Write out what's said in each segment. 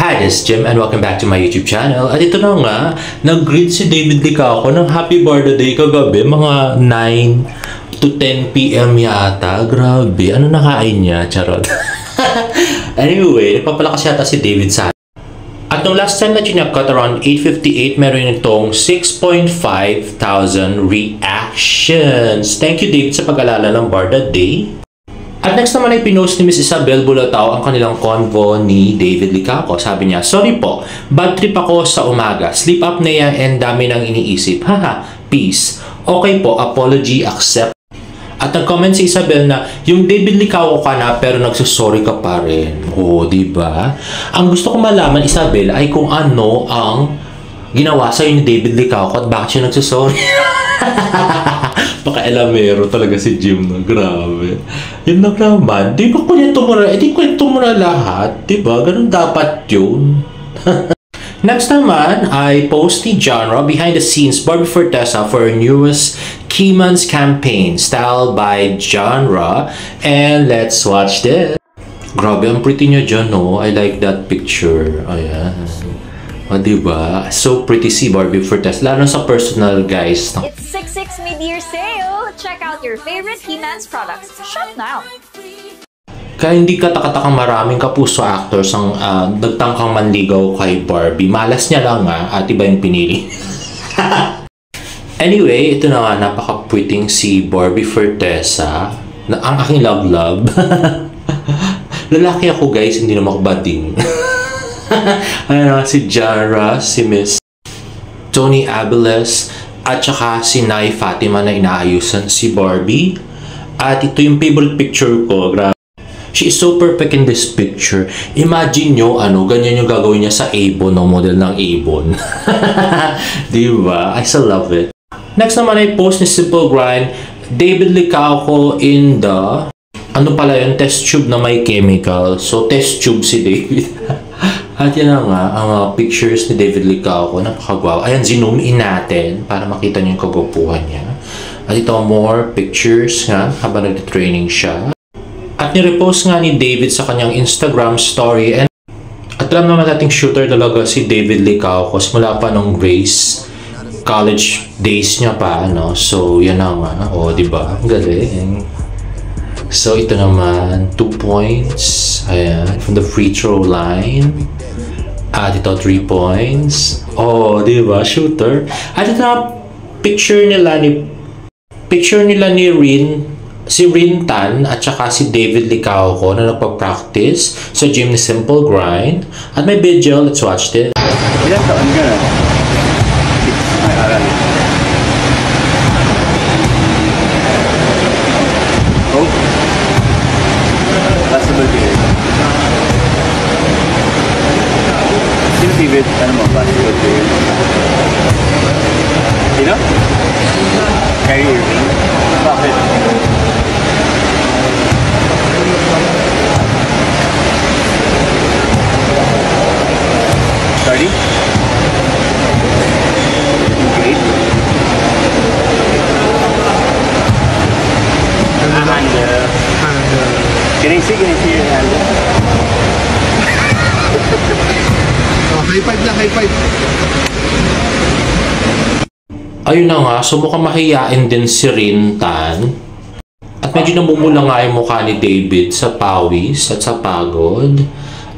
Hi, this is Jim and welcome back to my YouTube channel. At ito na nga, nag-greet si David Licauco ng happy birthday kagabi, mga 9 to 10 PM yata. Grabe, ano nakain niya? Charot. Anyway, nagpapalakas yata si David sa at nung last time na chinapkat around 8:58, meron itong 6,500 reactions. Thank you, David, sa pag-alala ng Barda Day. At next naman ay pinost ni Miss Isabel Bulatao ang kanilang convo ni David Licauco. Sabi niya, sorry po, bad trip ako sa umaga. Sleep apnea and dami nang iniisip. Haha, peace. Okay po, apology, accept. At nag-comment si Isabel na, yung David Licauco ka na pero nagsusorry ka pa rin. Oo, diba? Ang gusto ko malaman, Isabel, ay kung ano ang ginawa sa'yo ni David Licauco at bakit siya nagsusorry. Paka-elamero talaga si Jim na. Grabe. Yun lang naman. Di ba kwento mo na? Di kwento mo na lahat. Di ba? Ganun dapat yun. Next naman ay post ni Genre behind the scenes Barbie Fortesa for her newest Keyman's campaign styled by Genre. And let's watch this. Grabe, ang pretty niya dyan, no? I like that picture. Ayan. O, diba? So pretty si Barbie Fortesa. Lalo sa personal, guys. It's 6/6 mid-year sale! Check out your favorite Keyman's products. Shop now! Kaya hindi katakataka maraming kapuso actors ang nagtangkang manligaw kay Barbie. Malas niya lang nga at iba yung pinili. Anyway, ito na nga, napaka-pretty si Barbie Fortesa. Ang aking love-love. Lalaki ako, guys, hindi naman ako bading. Ayan na si Jara, si Miss Tony Abeles, at saka si Nay Fatima na inaayusan si Barbie. At ito yung favorite picture ko. Grabe. She is so perfect in this picture. Imagine nyo, ganyan yung gagawin niya sa Avon, no? Model ng Avon. Diba? I still love it. Next naman ay post ni Simple Grind, David Licauco in the, test tube na may chemical. So, test tube si David. At yan na nga, ang pictures ni David Licauco, napakagwaw. Ayan, zoom in natin para makita niyo yung kagwapuhan niya. At ito, more pictures nga habang nag-training siya. At nirepost nga ni David sa kanyang Instagram story. At alam naman nating shooter talaga si David Licauco mula pa nung race, college days niya pa, no? So, yan na nga. O, diba? Ang galing. So, ito naman, 2 points. Ayan, from the free throw line. At ito, 3 points. Oh, diba? Shooter. At ito na, picture nila ni si Rin Tan at saka si David Licauco na nagpa-practice sa gym ni Simple Grind. At may video, let's watch this. Ilan taon ka na? Ay, aral. Oh? Basketball player. Sino favorite? Ano mo? Basketball player? Sino? Kyrie Irving? Bakit? Sorry? Great? Handle. Can I see your handle? Oh, high five lang, high five. Ayun na nga, so mukhang mahiyain din si Rin Tan. At medyo namumula nga yung mukha ni David sa pawis at sa pagod.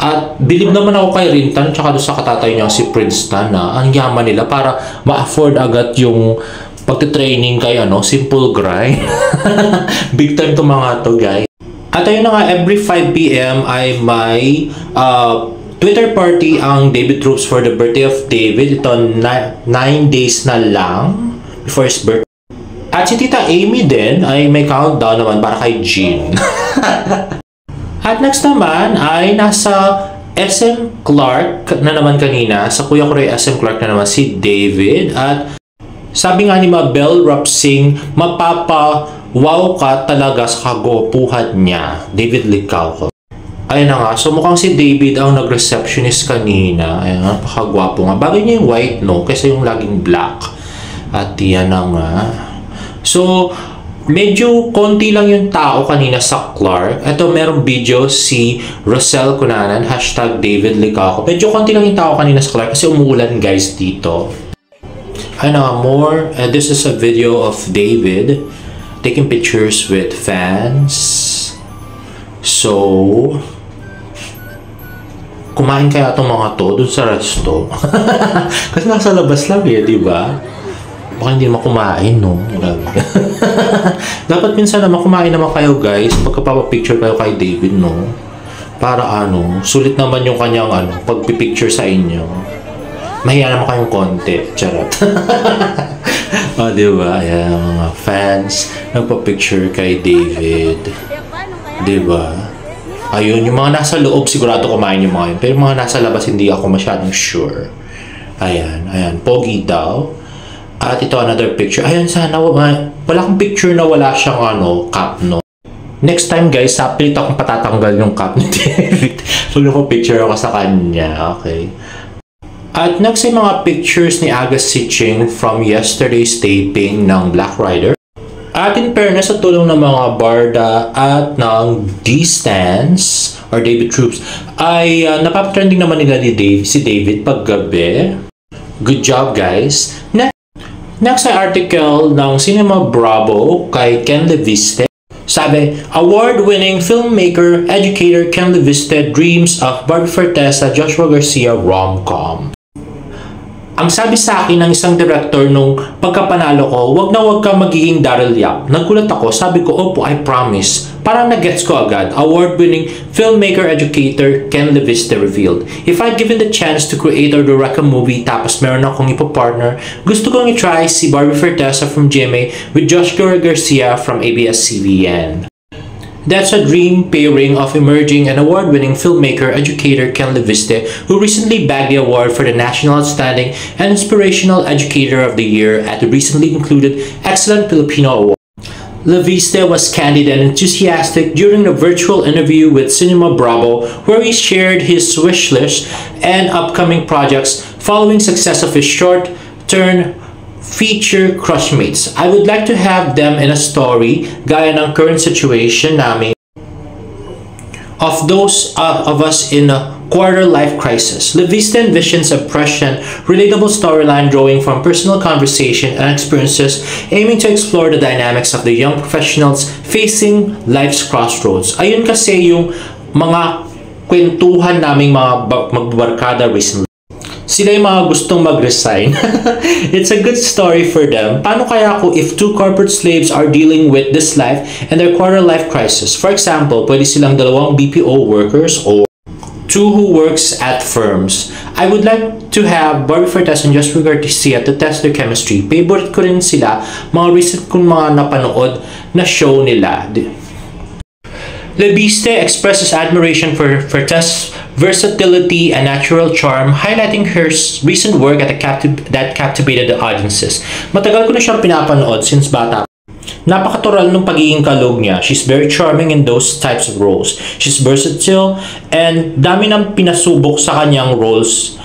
At bilib naman ako kay Rin Tan tsaka doon sa katatay niya si Prince Tan na ang yaman nila para ma-afford agad yung pagtitraining kay Simple Grind. Big time to mga to, guys. At ayun na nga, every 5 PM ay may Twitter party ang David Troops for the birthday of David. Ito, 9 days na lang before his birthday. At si Tita Amy din ay may countdown naman para kay Jean. At next naman ay nasa SM Clark na naman kanina. Sa Kuya Korea SM Clark na naman si David. At sabi nga ni Mabel Rapsing, mapapa-wow ka talaga sa kagupuhan niya, David Licauco. Ayun na nga, so mukhang si David ang nag-receptionist kanina. Ayun, napakagwapo nga. Bagay niya yung white, no? Kaysa yung laging black. At yan na nga. So, Medyo konti lang yung tao kanina sa Clark. Ito, merong video si Rosel Cunanan, hashtag David Licaco. Medyo konti lang yung tao kanina sa Clark kasi umuulan guys dito. More. This is a video of David taking pictures with fans. So, kumain kaya itong mga to dun sa resto. Kasi nasa labas lang di ba? Baka hindi naman kumain, no? Dapat minsan naman kumain naman kayo, guys. Pagkapapapicture kayo kay David, no? Para sulit naman yung kanyang pagpipicture sa inyo. Mahiya naman kayong konti. Charot. Diba? Ayan, mga fans nagpa-picture kay David. Diba? Ayun, yung mga nasa loob, sigurado kumain yung mga yun. Pero yung mga nasa labas, hindi ako masyadong sure. Ayan. Pogi daw. At ito, another picture. Ayan, sana, wala akong picture na wala siyang, cap, no? Next time, guys, pilit akong patatanggal yung cap ni David. Pag picture ako sa kanya, okay? At next ay mga pictures ni Agassi Ching from yesterday's taping ng Black Rider. At in fairness, sa tulong ng mga barda at ng D-Stans, or David Troops, ay napapatrending naman nila si David paggabi. Good job, guys! Next ay article ng Cinema Bravo kay Ken Leviste. Sabi, award-winning filmmaker, educator Ken Leviste dreams of Barbie Fortesa, Joshua Garcia rom-com. Ang sabi sa akin ng isang director nung pagkapanalo ko, wag ka magiging Daryl Yap. Nagulat ako, sabi ko, opo, I promise. Parang nag-gets ko agad. Award-winning filmmaker, educator Ken Leviste revealed, if I'd given the chance to create or direct a movie tapos meron akong ipo-partner, gusto kong i-try si Barbie Fortesa from GMA with Joshua Garcia from ABS-CBN. That's a dream pairing of emerging and award-winning filmmaker, educator Ken Leviste, who recently bagged the award for the National Outstanding and Inspirational Educator of the Year at the recently concluded Excellent Filipino Award. Leviste was candid and enthusiastic during a virtual interview with Cinema Bravo, where he shared his wish list and upcoming projects following success of his short-term feature Crushmates. I would like to have them in a story gaya ng current situation namin of those of us in a quarter-life crisis. Leviste envisions a prescient, relatable storyline drawing from personal conversation and experiences, aiming to explore the dynamics of the young professionals facing life's crossroads. Ayun kasi yung mga kwentuhan naming mga magbarkada recently. Sila yung mga gustong mag-resign. It's a good story for them. Paano kaya if two corporate slaves are dealing with this life and their quarter-life crisis? For example, pwede silang dalawang BPO workers or two who works at firms. I would like to have Barbie Fortesa and Joshua Garcia to test their chemistry. Favorite ko rin sila. Mga recent kong mga napanood na show nila. Leviste expresses admiration for Fortesa's versatility and natural charm, highlighting her recent work that captivated the audiences. Matagal ko na siyang pinapanood since bata. Napakatural ng pagiging kalog niya. She's very charming in those types of roles. She's versatile and dami nang pinasubok sa kanyang roles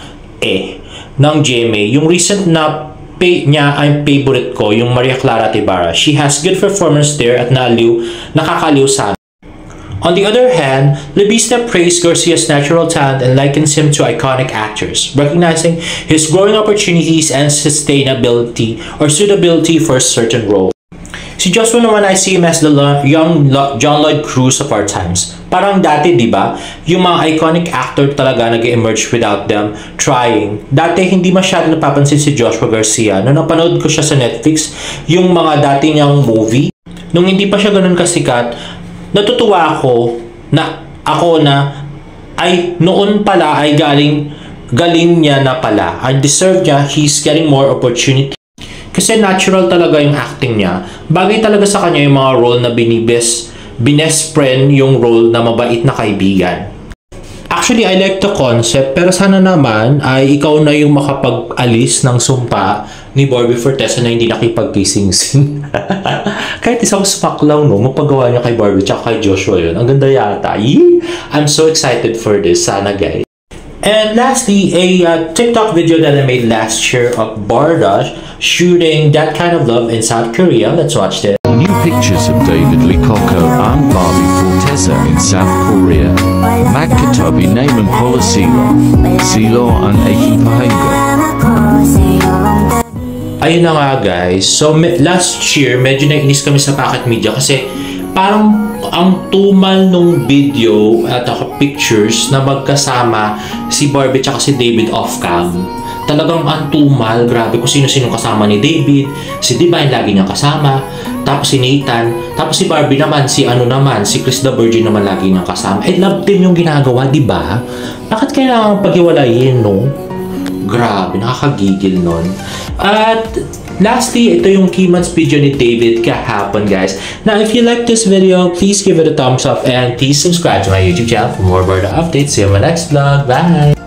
ng GMA. Yung recent na niya ay favorite ko, yung Maria Clara Tibara. She has good performance there at nakakaliw sa. On the other hand, Leviste praised Garcia's natural talent and likens him to iconic actors, recognizing his growing opportunities and sustainability or suitability for a certain role. Si Joshua naman, I see him as the young John Lloyd Cruz of our times. Parang dati, di ba? Yung mga iconic actor talaga nag-emerge without them trying. Dati, hindi masyado napapansin si Joshua Garcia. Nung napanood ko siya sa Netflix, yung mga dati niyang movie, nung hindi pa siya ganun kasikat, natutuwa ako na noon pala ay galing niya na pala. I deserve niya, he's getting more opportunity. Kasi natural talaga yung acting niya. Bagay talaga sa kanya yung mga role na binest friend, yung role na mabait na kaibigan. Actually, I like the concept, pero sana naman ay ikaw na yung makapag-alis ng sumpa ni Barbie Fortesa na hindi nakipag-kissing-sing. Kahit isang smack lang, no, mapagawa niya kay Barbie tsaka kay Joshua yun. Ang ganda yata. I'm so excited for this. Sana, guys. And lastly, a TikTok video that I made last year of Barda shooting That Kind of Love in South Korea. Let's watch this. new pictures of David Lee Coco and Barbie Forteza in South Korea. Magkatabi naman pala sila ang aking pahinga. Ayun na nga guys. So last year, medyo nainis kami sa Pocket Media kasi parang ang tumal nung video at pictures na magkasama si Barbie at si David off-cam. Talagang ang tumal, grabe kung sino-sino kasama ni David. Si Divine lagi niyang kasama, tapos si Nathan, tapos si Barbie naman, si Chris the Virgin naman lagi niyang kasama. Love team yung ginagawa, di ba? Bakit kailangan paghiwalayin, no? Grabe, nakakagigil nun. At lastly, ito yung key months video ni David kahapon, guys. Now, if you like this video, please give it a thumbs up and please subscribe to my YouTube channel for more birthday updates. See you in my next vlog. Bye!